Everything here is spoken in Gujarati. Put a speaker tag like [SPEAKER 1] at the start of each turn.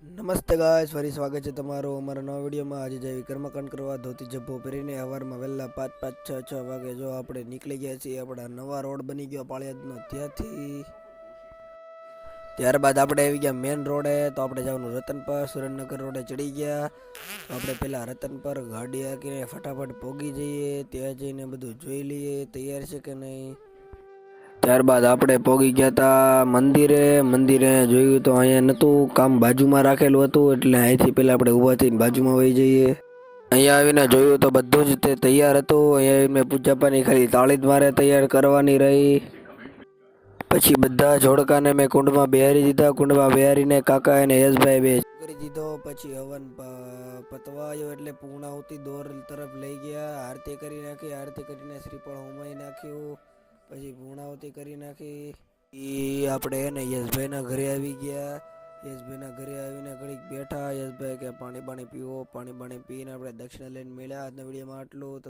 [SPEAKER 1] નમસ્તે ગાઈસ, ફરી સ્વાગત છે તમારું અમારા નવા વિડીયોમાં। આજે જઈ કર્મકાંડ કરવા ધોતી જબ્બો પહેરીને સવારમાં વહેલા 5-5, 6-6 વાગે જો આપણે નીકળી ગયા છીએ। આપણા નવા રોડ બની ગયો પાળિયાદનો ત્યાંથી। ત્યારબાદ આપણે આવી ગયા મેન રોડે, તો આપણે જવાનું રતનપર સુરેન્દ્રનગર રોડે ચડી ગયા। તો આપણે પહેલા રતનપર ગાડી હાંકીને ફટાફટ પહોંચી જઈએ, ત્યાં જઈને બધું જોઈ લઈએ તૈયાર છે કે નહીં। ત્યારબાદ આપણે પહોંચી ગયા હતા મંદિરે જોયું તો અહીંયા નહોતું, કામ બાજુમાં રાખેલું હતું, એટલે અહીંથી પહેલાં આપણે ઊભા થઈને બાજુમાં વહી જઈએ। અહીંયા આવીને જોયું તો બધું જ તે તૈયાર હતું। અહીંયા આવીને પૂજાપાની ખાલી તાળી જ મારે તૈયાર કરવાની રહી। પછી બધા જોડકાને મેં કુંડમાં બેહારી દીધા। કુંડમાં બેહારીને કાકા અને યશભાઈ બે કરી દીધો। પછી હવન પતવા આવ્યો એટલે પૂર્ણાહુતિ દોર તરફ લઈ ગયા। આરતી કરી નાખી, આરતી કરીને શ્રીફળ હોમાઈ નાખ્યું, પછી પૂર્ણાહુતિ કરી નાખી। આપણે એને યશભાઈના ઘરે આવી ગયા। યશભાઈના ઘરે આવીને ઘડીક બેઠા। યશભાઈ કે પાણી પીવો, પાણી પીને આપણે દક્ષિણા લઈને મળ્યા। આજના વિડીયોમાં આટલું।